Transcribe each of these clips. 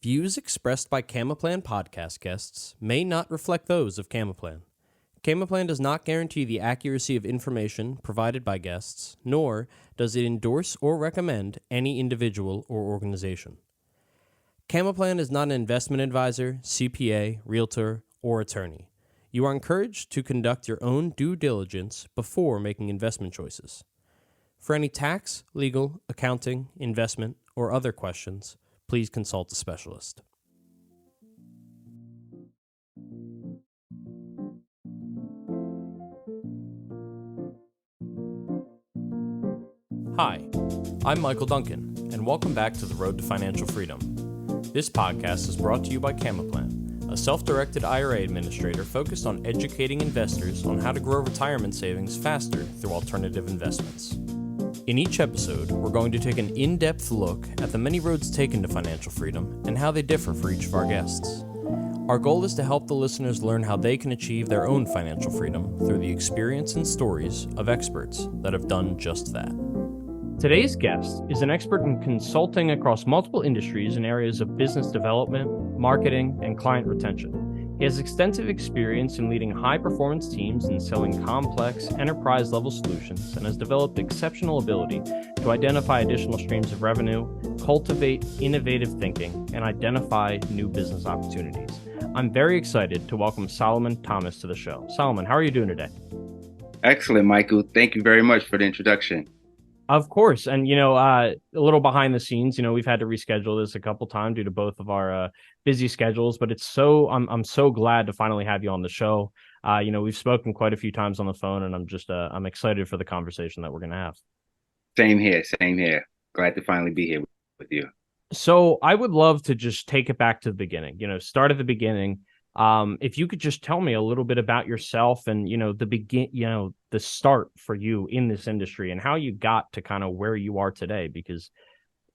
Views expressed by Camaplan podcast guests may not reflect those of Camaplan. Camaplan does not guarantee the accuracy of information provided by guests, nor does it endorse or recommend any individual or organization. Camaplan is not an investment advisor, CPA, realtor, or attorney. You are encouraged to conduct your own due diligence before making investment choices. For any tax, legal, accounting, investment, or other questions, please consult a specialist. Hi, I'm Michael Duncan, and welcome back to The Road to Financial Freedom. This podcast is brought to you by Camaplan, a self-directed IRA administrator focused on educating investors on how to grow retirement savings faster through alternative investments. In each episode, we're going to take an in-depth look at the many roads taken to financial freedom and how they differ for each of our guests. Our goal is to help the listeners learn how they can achieve their own financial freedom through the experience and stories of experts that have done just that. Today's guest is an expert in consulting across multiple industries in areas of business development, marketing, and client retention. He has extensive experience in leading high-performance teams and selling complex, enterprise-level solutions, and has developed exceptional ability to identify additional streams of revenue, cultivate innovative thinking, and identify new business opportunities. I'm very excited to welcome Solomon Thomas to the show. Solomon, how are you doing today? Excellent, Michael. Thank you very much for the introduction. Of course. And, a little behind the scenes, we've had to reschedule this a couple times due to both of our busy schedules, but I'm so glad to finally have you on the show. We've spoken quite a few times on the phone, and I'm excited for the conversation that we're going to have. Same here. Glad to finally be here with you. So I would love to just take it back to the beginning, start at the beginning. If you could just tell me a little bit about yourself and, the start for you in this industry and how you got to kind of where you are today, because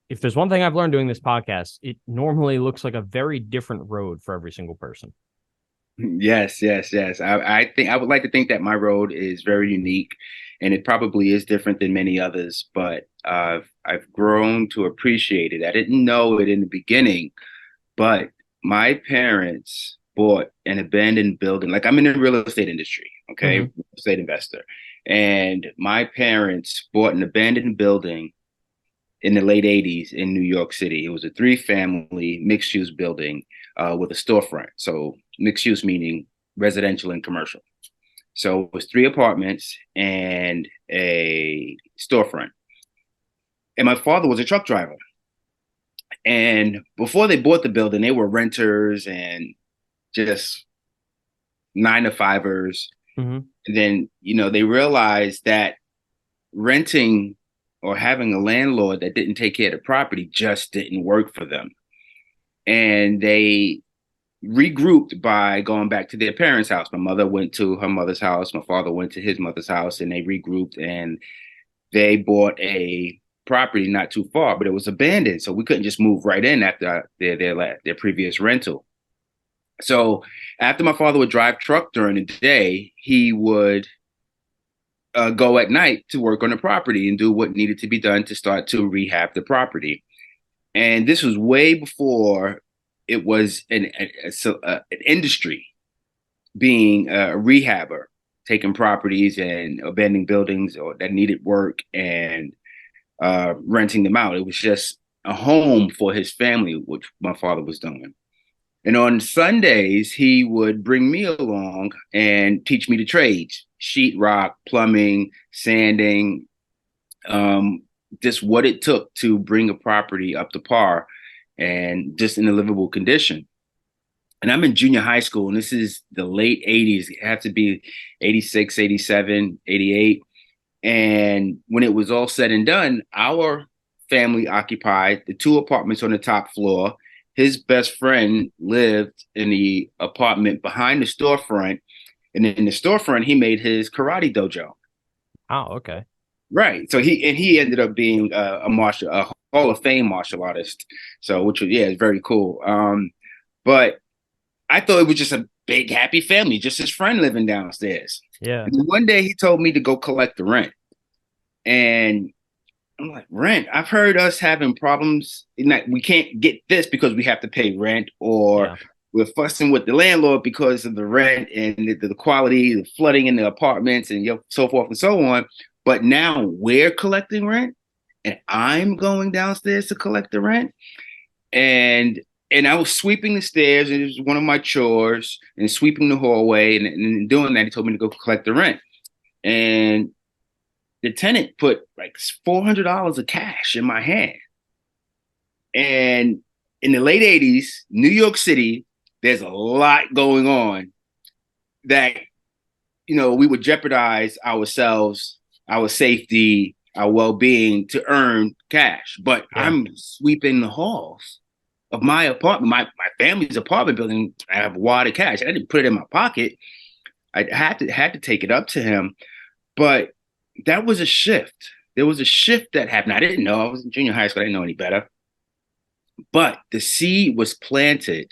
if there's one thing I've learned doing this podcast, it normally looks like a very different road for every single person. Yes. I think I would like to think that my road is very unique, and it probably is different than many others, but I've grown to appreciate it. I didn't know it in the beginning, but my parents bought an abandoned building. Like, I'm in the real estate industry, okay? Mm-hmm. Real estate investor. And my parents bought an abandoned building in the late 80s in New York City. It was a 3-family mixed-use building with a storefront. So mixed use meaning residential and commercial. So it was 3 apartments and a storefront. And my father was a truck driver. And before they bought the building, they were renters and just 9-to-5ers. Mm-hmm. And then, they realized that renting or having a landlord that didn't take care of the property just didn't work for them. And they regrouped by going back to their parents' house. My mother went to her mother's house. My father went to his mother's house, and they regrouped, and they bought a property not too far, but it was abandoned. So we couldn't just move right in after their previous rental. So after my father would drive truck during the day, he would go at night to work on the property and do what needed to be done to start to rehab the property. And this was way before it was an industry, being a rehabber, taking properties and abandoning buildings or that needed work and renting them out. It was just a home for his family, which my father was doing. And on Sundays, he would bring me along and teach me the trades: sheetrock, plumbing, sanding, just what it took to bring a property up to par and just in a livable condition. And I'm in junior high school, and this is the late 80s. It had to be 86, 87, 88. And when it was all said and done, our family occupied the 2 apartments on the top floor. His best friend lived in the apartment behind the storefront. And in the storefront, he made his karate dojo. Oh, okay. Right. So he ended up being a Hall of Fame martial artist. So, which was, is very cool. But I thought it was just a big, happy family, just his friend living downstairs. Yeah. And one day he told me to go collect the rent. And I'm like, rent. I've heard us having problems in that we can't get this because we have to pay rent, or Yeah. we're fussing with the landlord because of the rent and the quality, the flooding in the apartments, and so forth and so on. But now we're collecting rent, and I'm going downstairs to collect the rent, and I was sweeping the stairs, and it was one of my chores, and sweeping the hallway, and doing that, he told me to go collect the rent, and the tenant put like $400 of cash in my hand. And in the late 80s, New York City, there's a lot going on that, we would jeopardize ourselves, our safety, our well-being to earn cash. But Yeah. I'm sweeping the halls of my apartment, my family's apartment building. I have a wad of cash. I didn't put it in my pocket. I had to take it up to him. But that was a shift. There was a shift that happened. I didn't know. I was in junior high school. I didn't know any better. But the seed was planted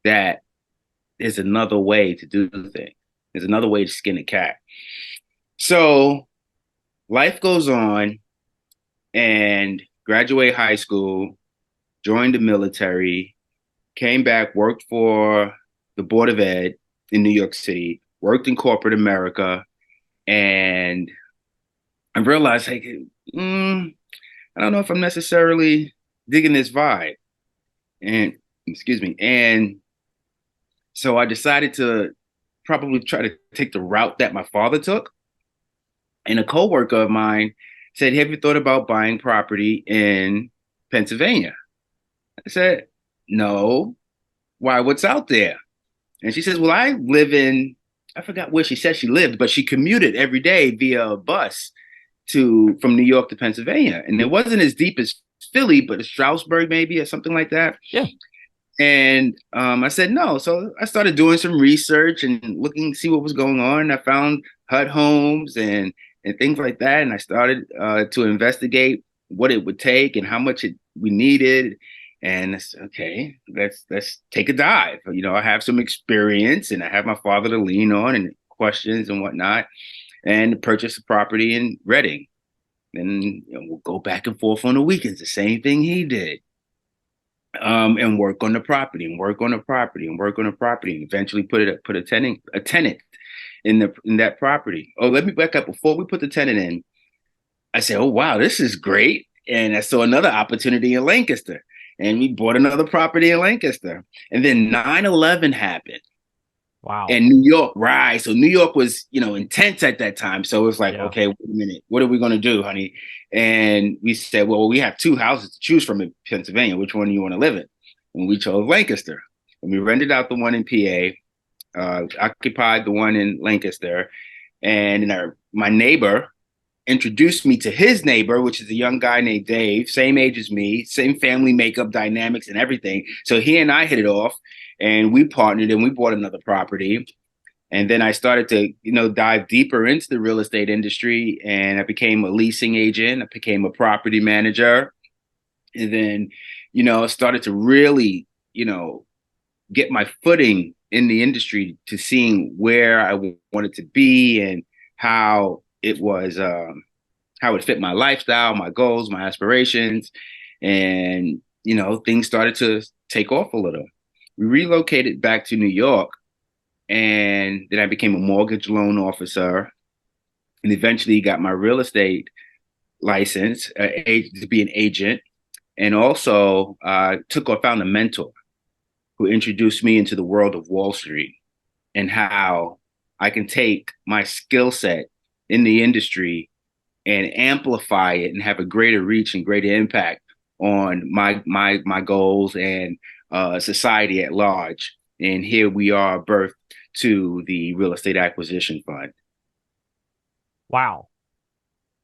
that there's another way to do things. There's another way to skin a cat. So life goes on, and graduate high school, joined the military, came back, worked for the Board of Ed in New York City, worked in corporate America, and I realized, like, I don't know if I'm necessarily digging this vibe. And excuse me. And so I decided to probably try to take the route that my father took. And a coworker of mine said, "Have you thought about buying property in Pennsylvania?" I said, "No. Why? What's out there?" And she says, "Well, I forgot where she said she lived, but she commuted every day via a bus from New York to Pennsylvania. And it wasn't as deep as Philly, but it's Stroudsburg maybe, or something like that." Yeah. And I said no. So I started doing some research and looking, see what was going on. I found HUD homes and things like that, and I started to investigate what it would take and how much we needed. And I said, okay, let's take a dive. I have some experience, and I have my father to lean on and questions and whatnot, and purchase a property in Reading. And we'll go back and forth on the weekends, the same thing he did. And work on the property and work on the property and work on the property, and eventually put a tenant in that property. Oh, let me back up. Before we put the tenant in, I said, "Oh wow, this is great." And I saw another opportunity in Lancaster, and we bought another property in Lancaster. And then 9/11 happened. Wow. And New York, right? So New York was, intense at that time. So it was like, Yeah. okay, wait a minute, what are we going to do, honey? And we said, well, we have two houses to choose from in Pennsylvania. Which one do you want to live in? And we chose Lancaster. And we rented out the one in PA, occupied the one in Lancaster. And my neighbor introduced me to his neighbor, which is a young guy named Dave, same age as me, same family makeup, dynamics, and everything. So he and I hit it off, and we partnered, and we bought another property. And then I started to, dive deeper into the real estate industry, and I became a leasing agent. I became a property manager, and then, started to really, get my footing in the industry, to seeing where I wanted to be and how it was, how it fit my lifestyle, my goals, my aspirations. And, things started to take off a little. We relocated back to New York, and then I became a mortgage loan officer, and eventually got my real estate license to be an agent. And also found a mentor who introduced me into the world of Wall Street, and how I can take my skill set in the industry and amplify it and have a greater reach and greater impact on my goals and society at large. And here we are, birthed to the real estate acquisition fund. Wow.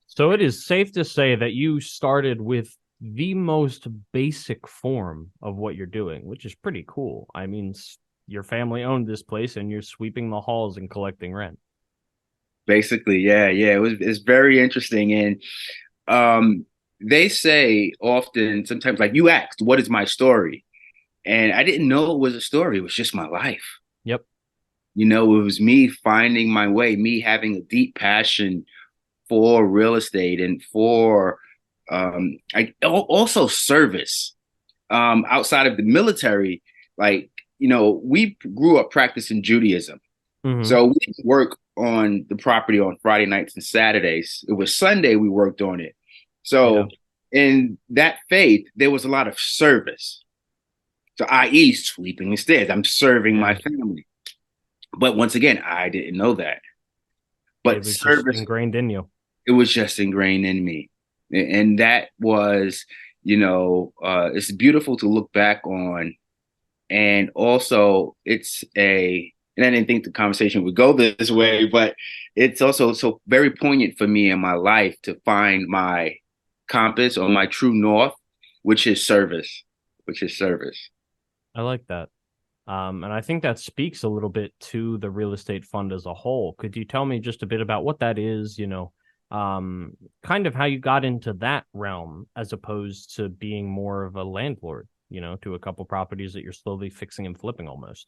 So it is safe to say that you started with the most basic form of what you're doing, which is pretty cool. I mean, your family owned this place and you're sweeping the halls and collecting rent. Basically, yeah. It's very interesting. And they say often, sometimes, like, you asked, what is my story? And I didn't know it was a story. It was just my life. Yep. It was me finding my way, me having a deep passion for real estate and for Also service. Outside of the military, like, we grew up practicing Judaism. Hmm. So we didn't work on the property on Friday nights and Saturdays. It was Sunday we worked on it. Yeah. So in that faith, there was a lot of service. So, i.e., sweeping the stairs. I'm serving Yeah. my family. But once again, I didn't know that. It But was just service, ingrained in you. it was just ingrained in me. And that was, it's beautiful to look back on. And also, and I didn't think the conversation would go this way, but it's also so very poignant for me in my life to find my compass or my true north, which is service, which is service. I like that. And I think that speaks a little bit to the real estate fund as a whole. Could you tell me just a bit about what that is, kind of how you got into that realm as opposed to being more of a landlord, to a couple properties that you're slowly fixing and flipping almost?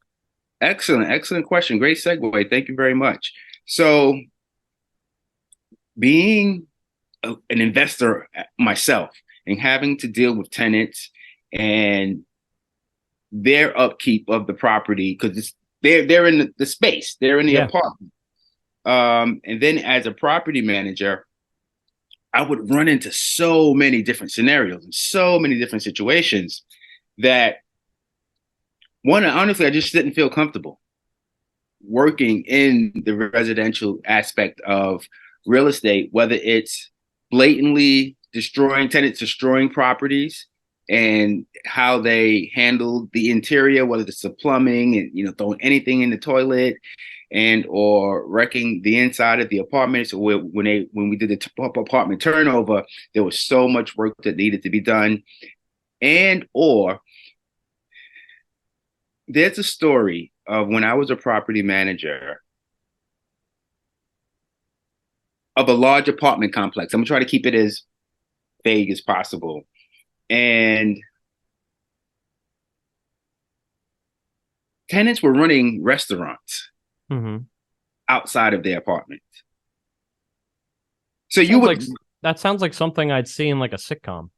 Excellent question. Great segue. Thank you very much. So, being an investor myself and having to deal with tenants and their upkeep of the property because they're in the space, they're in the Yeah. apartment. And then as a property manager, I would run into so many different scenarios and so many different situations that one, honestly, I just didn't feel comfortable working in the residential aspect of real estate, whether it's blatantly destroying tenants, destroying properties, and how they handle the interior, whether it's the plumbing and throwing anything in the toilet, and or wrecking the inside of the apartments. Or when we did the apartment turnover, there was so much work that needed to be done, and or there's a story of when I was a property manager of a large apartment complex. I'm gonna try to keep it as vague as possible. And tenants were running restaurants Hmm. outside of their apartment. So Sounds like that sounds like something I'd see in like a sitcom.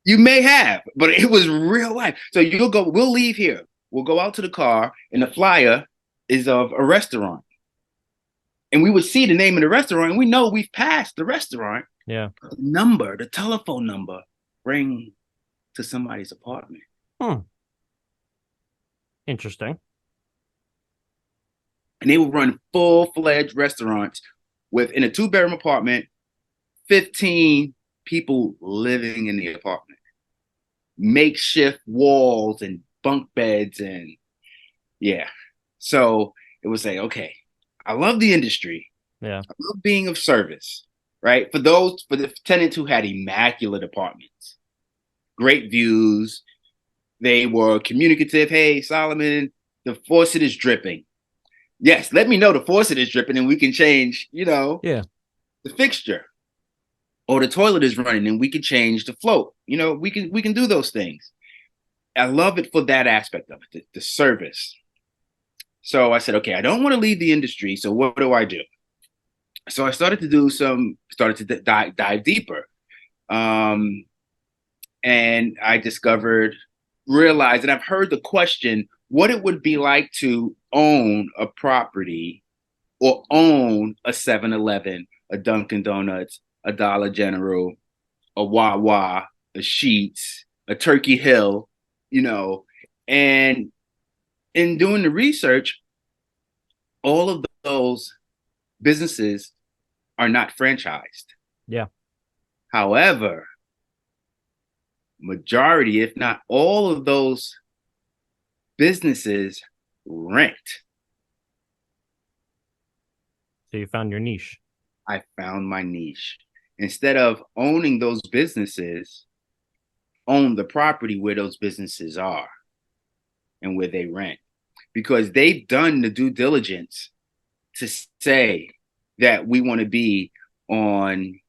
you may have, but it was real life. So we'll leave here. We'll go out to the car, and the flyer is of a restaurant. And we would see the name of the restaurant, and we know we've passed the restaurant. Yeah. The telephone number, ring to somebody's apartment. Hmm. Interesting. And they would run full-fledged restaurants in a two-bedroom apartment, 15 people living in the apartment, makeshift walls and bunk beds. And yeah, so it was like, okay, I love the industry. Yeah. I love being of service, right? For the tenants who had immaculate apartments, great views, they were communicative. Hey, Solomon, the faucet is dripping. Yes, let me know the faucet is dripping and we can change, Yeah. the fixture. Or the toilet is running and we can change the float. We can do those things. I love it for that aspect of it, the service. So I said, okay, I don't want to leave the industry. So what do I do? So I started to dive deeper. Um, and I realized, and I've heard the question, what it would be like to own a property or own a 7-Eleven, a Dunkin' Donuts, a Dollar General, a Wawa, a Sheetz, a Turkey Hill, you know. And in doing the research, all of those businesses are not franchised. Yeah. However, majority, if not all of those businesses rent. So you found your niche. I found my niche. Instead of owning those businesses, own the property where those businesses are and where they rent. Because they've done the due diligence to say that we want to be on.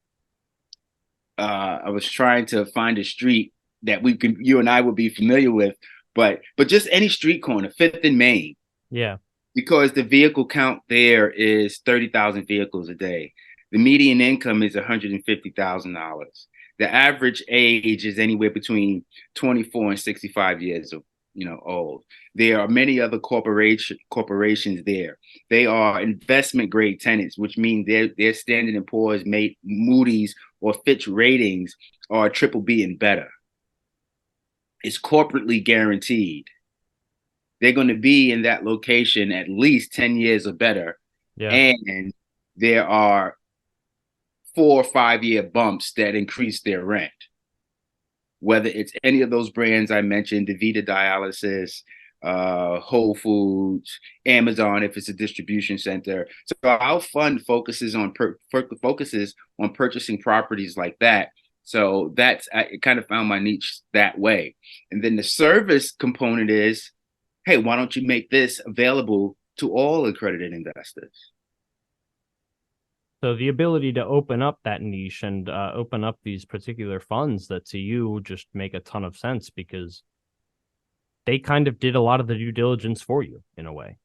I was trying to find a street that you and I would be familiar with, but just any street corner, Fifth and Main, Yeah. because the vehicle count there is 30,000 vehicles a day. The median income is $150,000. The average age is anywhere between 24 and 65 years of old. There are many other corporations there. They are investment grade tenants, which means their Standard and Poor's, Moody's, or Fitch ratings are triple B and better. It's corporately guaranteed. They're going to be in that location at least 10 years or better. Yeah. And there are 4 or 5 year bumps that increase their rent. Whether it's any of those brands I mentioned, DaVita Dialysis, Whole Foods, Amazon, if it's a distribution center. So our fund focuses on purchasing properties like that. So I kind of found my niche that way. And then the service component is, hey, why don't you make this available to all accredited investors? So the ability to open up that niche and open up these particular funds that to you just make a ton of sense because they kind of did a lot of the due diligence for you in a way.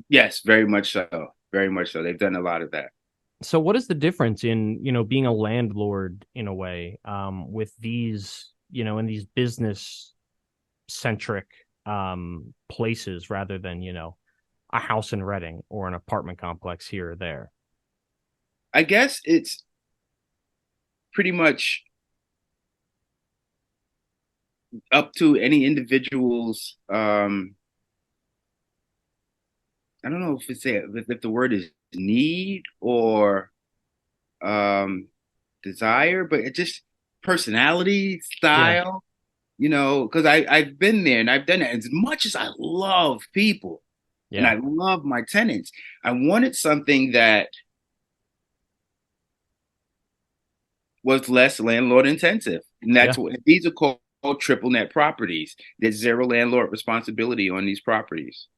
Yes, very much so. Very much so. They've done a lot of that. So what is the difference in, being a landlord in a way, with these, in these business centric places rather than, a house in Reading or an apartment complex here or there? I guess it's pretty much up to any individual's I don't know if the word is need or desire, but it just personality, Yeah. style, because I've been there and I've done it. As much as I love people and Yeah. I love my tenants, I wanted something that was less landlord intensive. And Yeah. that's what these are called triple net properties. There's zero landlord responsibility on these properties.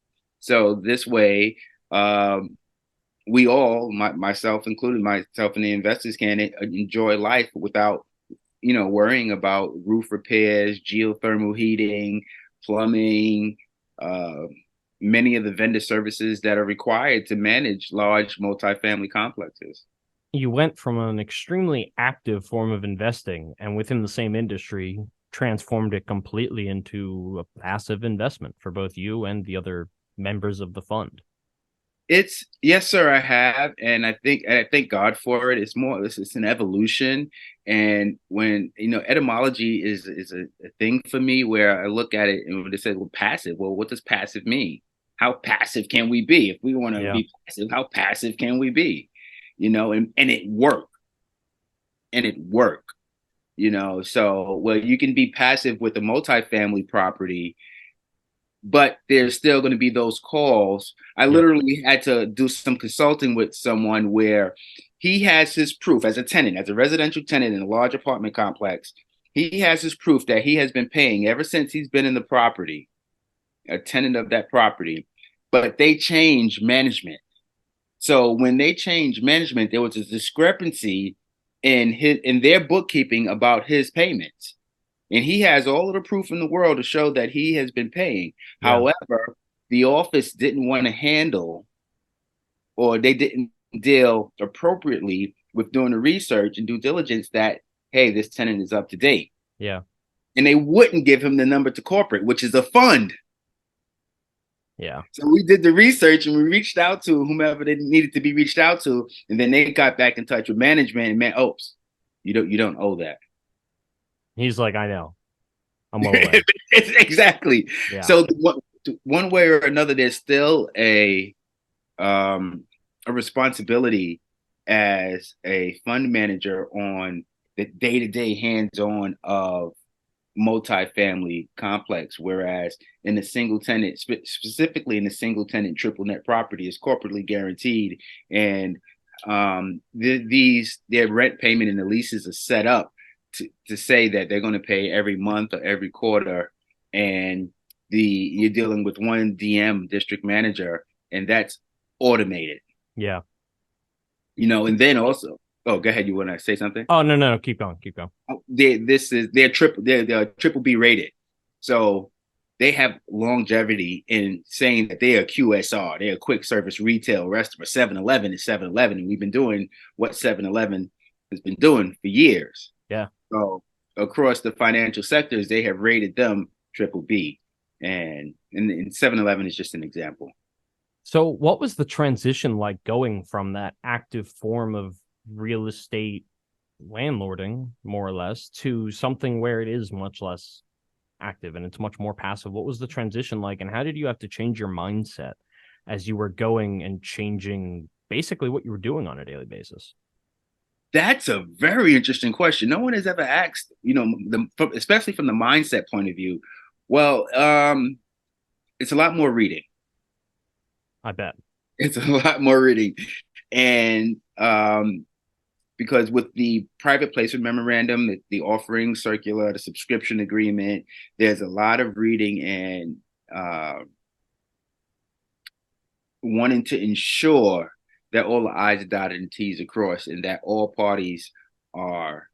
So this way, we all, myself included, myself and the investors, can enjoy life without, worrying about roof repairs, geothermal heating, plumbing, many of the vendor services that are required to manage large multifamily complexes. You went from an extremely active form of investing and within the same industry transformed it completely into a passive investment for both you and the other members of the fund. It's yes, sir, I have, and I thank God for it. It's an evolution, and when etymology is a thing for me where I look at it and when they say, well, passive, well, what does passive mean? How passive can we be? If we want to Yeah. be passive, how passive can we be? And it worked, and it worked. So well, you can be passive with a multifamily property, but there's still going to be those calls. I Yeah. literally had to do some consulting with someone where he has his proof as a tenant, as a residential tenant in a large apartment complex. He has his proof that he has been paying ever since he's been in the property, a tenant of that property, but they changed management. So when they changed management, there was a discrepancy in their bookkeeping about his payments. And he has all of the proof in the world to show that he has been paying. Yeah. However, the office didn't want to handle, or they didn't deal appropriately with doing the research and due diligence that, hey, this tenant is up to date. Yeah. And they wouldn't give him the number to corporate, which is a fund. Yeah. So we did the research and we reached out to whomever they needed to be reached out to, and then they got back in touch with management and oops, you don't owe that. He's like, I know. I'm well aware. Exactly. Yeah. So one way or another, there's still a responsibility as a fund manager on the day-to-day hands-on of multifamily complex, whereas in the single tenant, specifically in the single tenant triple net property, is corporately guaranteed, and their rent payment and the leases are set up to say that they're going to pay every month or every quarter, and you're dealing with one DM, district manager, and that's automated. Yeah. And then also, oh, go ahead. You want to say something? Oh, no. Keep going. Keep going. They're triple B rated, so they have longevity in saying that they are QSR. They're a quick service retail restaurant. 7-Eleven is 7-Eleven, and we've been doing what 7-Eleven has been doing for years. Yeah. So across the financial sectors, they have rated them triple B. And 7-Eleven is just an example. So, what was the transition like going from that active form of real estate landlording, more or less, to something where it is much less active and it's much more passive? What was the transition like, and how did you have to change your mindset as you were going and changing basically what you were doing on a daily basis? That's a very interesting question. No one has ever asked, especially from the mindset point of view. Well, it's a lot more reading. I bet. It's a lot more reading. And because with the private placement memorandum, the offering circular, the subscription agreement, there's a lot of reading and wanting to ensure that all the I's are dotted and T's are crossed and that all parties are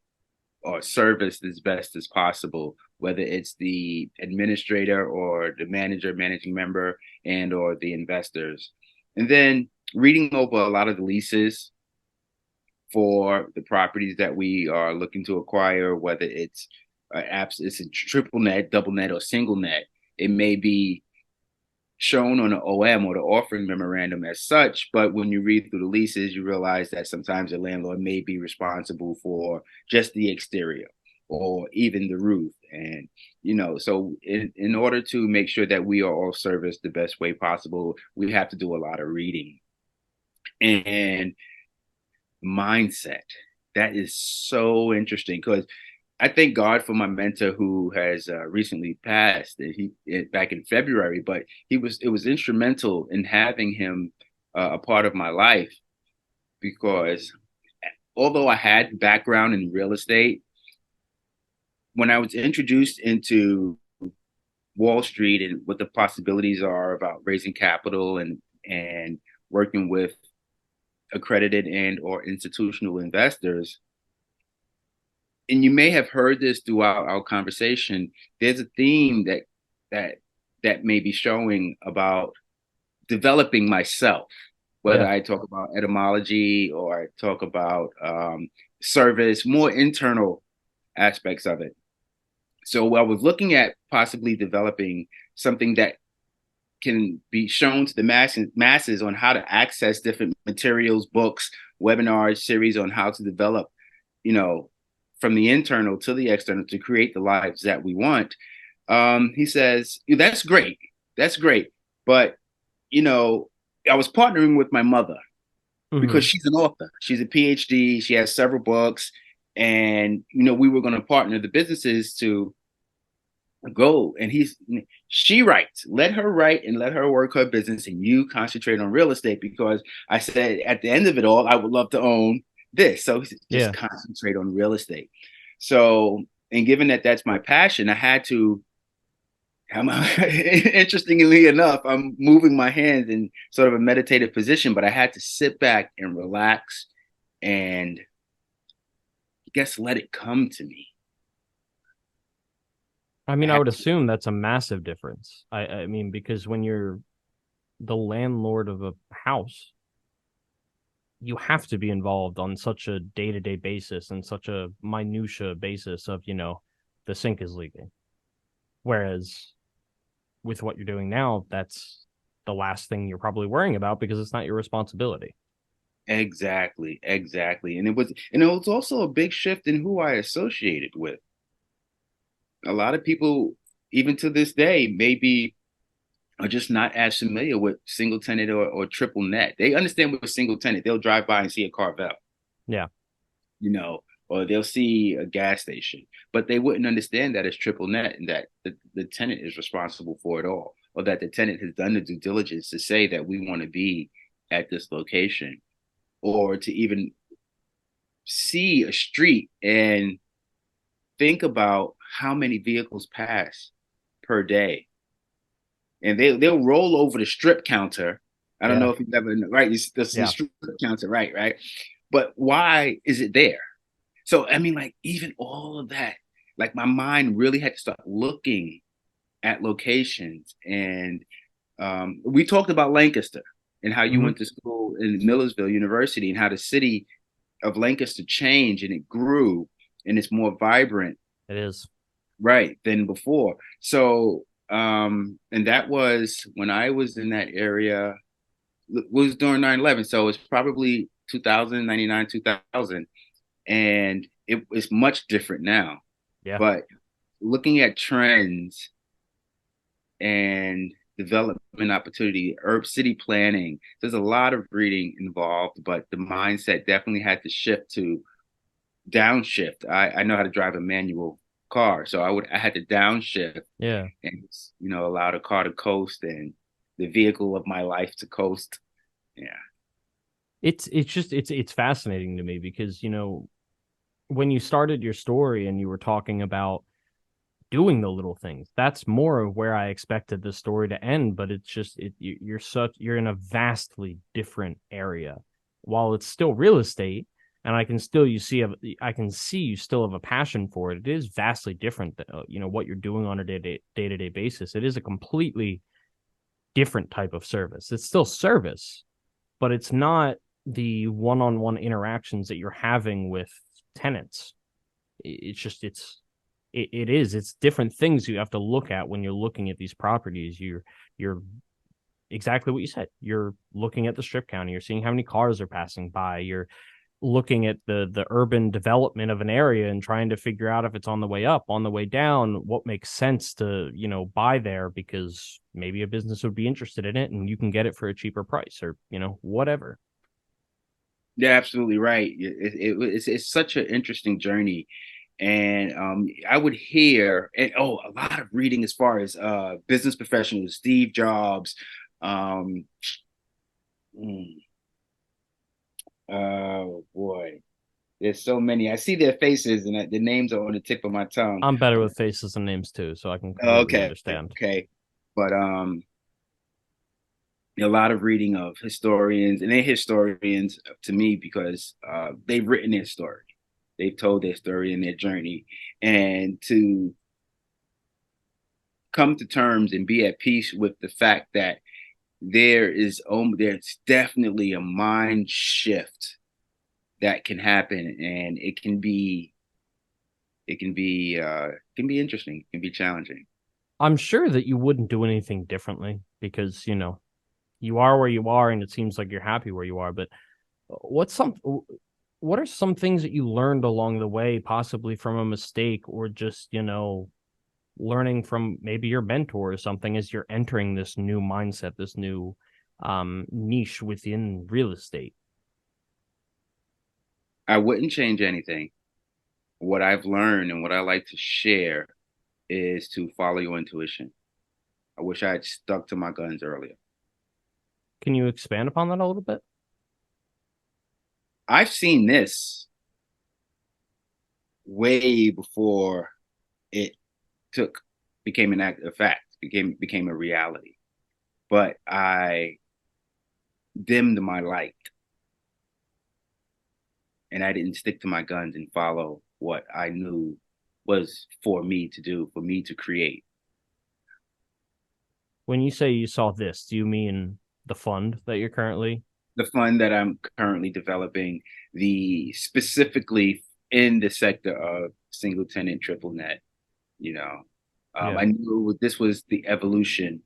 serviced as best as possible, whether it's the administrator or the manager, managing member, and or the investors. And then reading over a lot of the leases for the properties that we are looking to acquire, whether it's it's a triple net, double net, or single net. It may be shown on the OM or the offering memorandum as such, but when you read through the leases, you realize that sometimes the landlord may be responsible for just the exterior or even the roof. And, so in order to make sure that we are all serviced the best way possible, we have to do a lot of reading and mindset. That is so interesting because I thank God for my mentor who has recently passed. Back in February, but it was instrumental in having him a part of my life because although I had background in real estate, when I was introduced into Wall Street and what the possibilities are about raising capital and working with accredited and or institutional investors, and you may have heard this throughout our conversation, there's a theme that that may be showing about developing myself, whether Yeah. I talk about etymology or I talk about service, more internal aspects of it. So I was looking at possibly developing something that can be shown to the masses on how to access different materials, books, webinars, series on how to develop, you know, from the internal to the external to create the lives that we want. He says, that's great. That's great. But, I was partnering with my mother because Mm-hmm. she's an author. She's a PhD. She has several books. And, we were going to partner the businesses to go. And she writes, let her write and let her work her business and you concentrate on real estate because I said at the end of it all, I would love to own this. So just Yeah. concentrate on real estate. So, and given that that's my passion, I had to, interestingly enough, I'm moving my hands in sort of a meditative position, but I had to sit back and relax and I guess let it come to me. I I mean, I had would to, assume that's a massive difference. I mean, because when you're the landlord of a house, you have to be involved on such a day-to-day basis and such a minutia basis of, the sink is leaking. Whereas with what you're doing now, that's the last thing you're probably worrying about because it's not your responsibility. exactly. And it was also a big shift in who I associated with. A lot of people, even to this day, maybe are just not as familiar with single tenant or triple net. They understand what a single tenant. They'll drive by and see a Carvel, Yeah. or they'll see a gas station, but they wouldn't understand that it's triple net and that the tenant is responsible for it all, or that the tenant has done the due diligence to say that we want to be at this location, or to even see a street and think about how many vehicles pass per day. And they'll roll over the strip counter. I don't Yeah. know if you've ever, right? The Yeah. strip counter, right. But why is it there? So I mean, like even all of that, like my mind really had to start looking at locations. And we talked about Lancaster and how you Hmm. went to school in Millersville University and how the city of Lancaster changed and it grew. and it's more vibrant, It is. right, than before. So, and that was when I was in that area, was during 9/11. So it's probably 2000, 2000. And it's much different now. Yeah. But looking at trends and development opportunity, urban city planning, there's a lot of reading involved, but the mindset definitely had to shift to downshift. I know how to drive a manual car, so I had to downshift Yeah. and allow the car to coast and the vehicle of my life to coast. Yeah. It's just it's fascinating to me because, when you started your story and you were talking about doing the little things, that's more of where I expected the story to end, but it's just you're in a vastly different area. While it's still real estate, and I can see you still have a passion for it. It is vastly different than what you're doing on a day-to-day basis. It is a completely different type of service. It's still service, but it's not the one-on-one interactions that you're having with tenants. It's just it's different things you have to look at when you're looking at these properties. You're exactly what you said. You're looking at the strip county. You're seeing how many cars are passing by. You're looking at the urban development of an area and trying to figure out if it's on the way up, on the way down, what makes sense to, buy there because maybe a business would be interested in it and you can get it for a cheaper price or, whatever. Yeah, absolutely right. It's such an interesting journey, and I would hear and a lot of reading as far as business professionals, Steve Jobs, um, mm, oh boy, there's so many. I see their faces and the names are on the tip of my tongue. I'm better with faces and names too, so I can completely Okay, understand. okay, but a lot of reading of historians, and they're historians to me because they've written their story. They've told their story and their journey. And to come to terms and be at peace with the fact that there's definitely a mind shift that can happen, and it can be interesting, it can be challenging. I'm sure that you wouldn't do anything differently because, you are where you are and it seems like you're happy where you are, but what's some what are some things that you learned along the way, possibly from a mistake or just, learning from maybe your mentor or something as you're entering this new mindset, this new niche within real estate? I wouldn't change anything. What I've learned and what I like to share is to follow your intuition. I wish I had stuck to my guns earlier. Can you expand upon that a little bit? I've seen this way before it took became an act of fact, became a reality. But I dimmed my light and I didn't stick to my guns and follow what I knew was for me to do, for me to create. When you say you saw this, do you mean the fund that you're currently? The fund that I'm currently developing, the specifically in the sector of single tenant triple net, you know, Yeah. I knew this was the evolution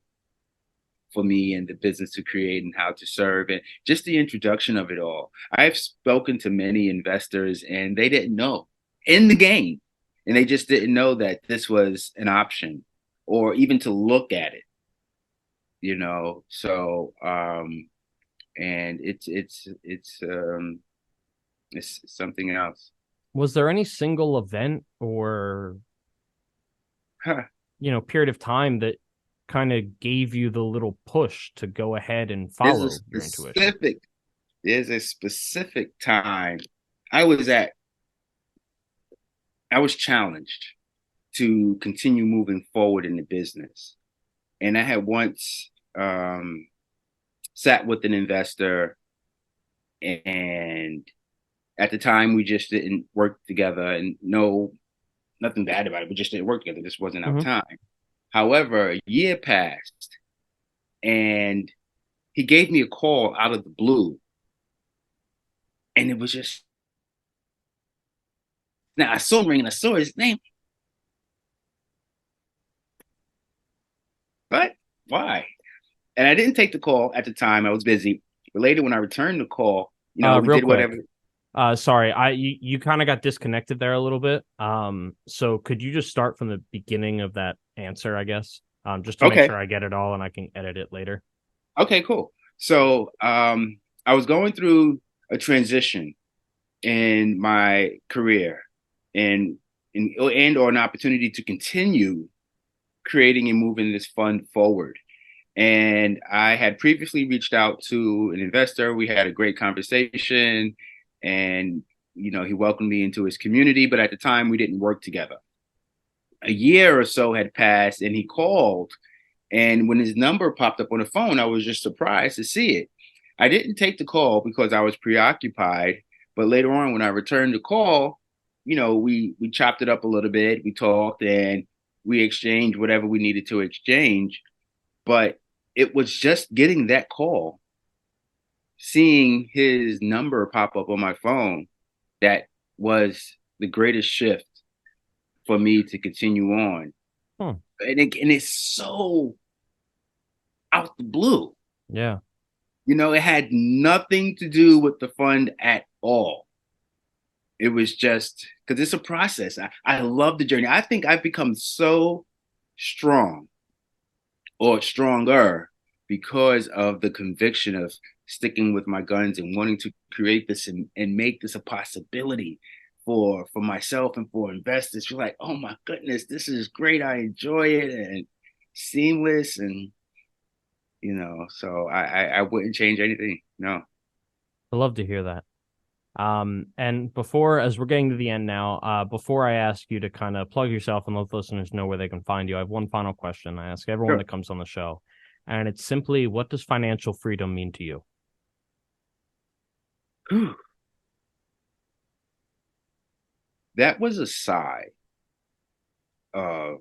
for me and the business to create and how to serve and just the introduction of it all. I've spoken to many investors and they didn't know in the game, and they just didn't know that this was an option or even to look at it. So and it's something else. Was there any single event or, Huh. period of time that kind of gave you the little push to go ahead and There's a follow your intuition? specific there's a specific time I was at I was challenged to continue moving forward in the business. And I had once sat with an investor, and at the time we just didn't work together, and no, nothing bad about it. We just didn't work together. This wasn't our Mm-hmm. time. However, a year passed and he gave me a call out of the blue. And it was just Now I saw him ring and I saw his name, but why? And I didn't take the call at the time. I was busy. But later, when I returned the call, we Real did whatever. quick. Sorry, you kind of got disconnected there a little bit. So could you just start from the beginning of that answer, I guess? Just to make Okay. sure I get it all and I can edit it later. Okay, cool. So I was going through a transition in my career and and or an opportunity to continue creating and moving this fund forward. And I had previously reached out to an investor. We had a great conversation and he welcomed me into his community, but at the time we didn't work together. A year or so had passed and he called, and when his number popped up on the phone, I was just surprised to see it. I didn't take the call because I was preoccupied, but later on when I returned the call, we chopped it up a little bit, we talked and we exchanged whatever we needed to exchange. But it was just getting that call, seeing his number pop up on my phone, that was the greatest shift for me to continue on. Hmm. And it's so out the blue. Yeah. It had nothing to do with the fund at all. It was just because it's a process. I love the journey. I think I've become so strong or stronger because of the conviction of sticking with my guns and wanting to create this and make this a possibility for myself and for investors. You're like, oh my goodness, this is great. I enjoy it and seamless and so I wouldn't change anything. No. I love to hear that. And as we're getting to the end now, before I ask you to kind of plug yourself and let listeners know where they can find you, I have one final question I ask everyone Sure. that comes on the show. And it's simply, what does financial freedom mean to you? That was a sigh of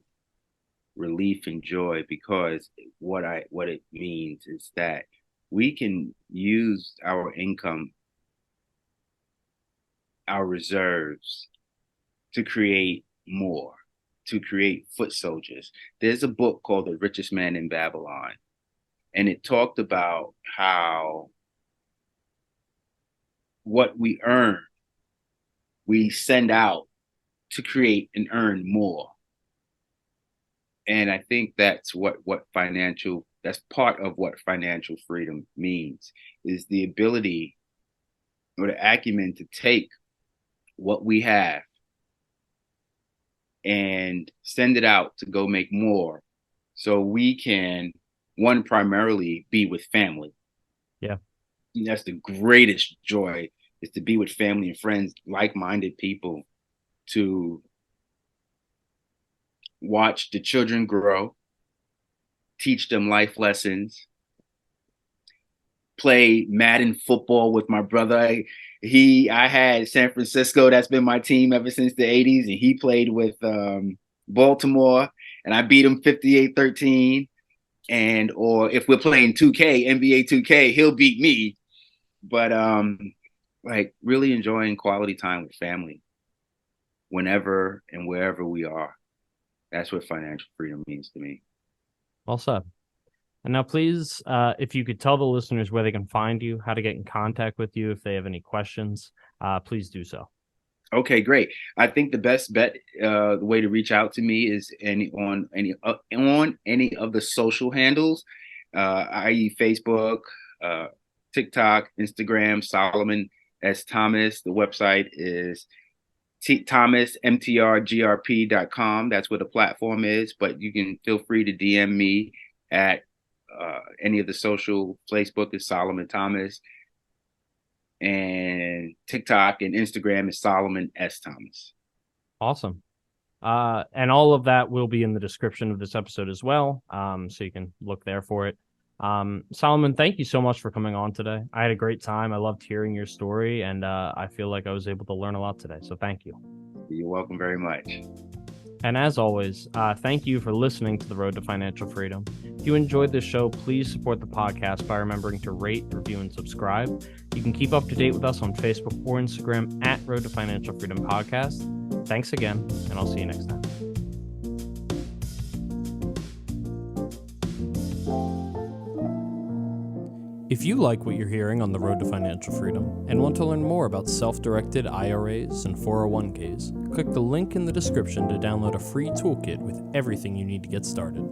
relief and joy because what it means is that we can use our income, our reserves to create more, to create foot soldiers. There's a book called The Richest Man in Babylon, and it talked about how what we earn, we send out to create and earn more. And I think that's that's part of what financial freedom means, is the ability or the acumen to take what we have and send it out to go make more so we can, one, primarily be with family. Yeah. And that's the greatest joy, is to be with family and friends, like-minded people, to watch the children grow, teach them life lessons, play Madden football with my brother. I had San Francisco. That's been my team ever since the 80s. And he played with Baltimore, and I beat him 58-13. Or if we're playing 2K, NBA 2K, he'll beat me. But like really enjoying quality time with family whenever and wherever we are. That's what financial freedom means to me. Well said. And now, please, if you could tell the listeners where they can find you, how to get in contact with you, if they have any questions, please do so. Okay, great. I think the best bet, the way to reach out to me is on any of the social handles, i.e., Facebook, TikTok, Instagram, Solomon S. Thomas. The website is thomasmtrgrp.com. That's where the platform is, but you can feel free to DM me at any of the social. Facebook is Solomon Thomas, and TikTok and Instagram is Solomon S. Thomas. Awesome. And all of that will be in the description of this episode as well, so you can look there for it. Solomon, thank you so much for coming on today. I had a great time. I loved hearing your story, and I feel like I was able to learn a lot today. So thank you. You're welcome very much. And as always, thank you for listening to The Road to Financial Freedom. If you enjoyed this show, please support the podcast by remembering to rate, review, and subscribe. You can keep up to date with us on Facebook or Instagram at Road to Financial Freedom Podcast. Thanks again, and I'll see you next time. If you like what you're hearing on The Road to Financial Freedom and want to learn more about self-directed IRAs and 401ks, click the link in the description to download a free toolkit with everything you need to get started.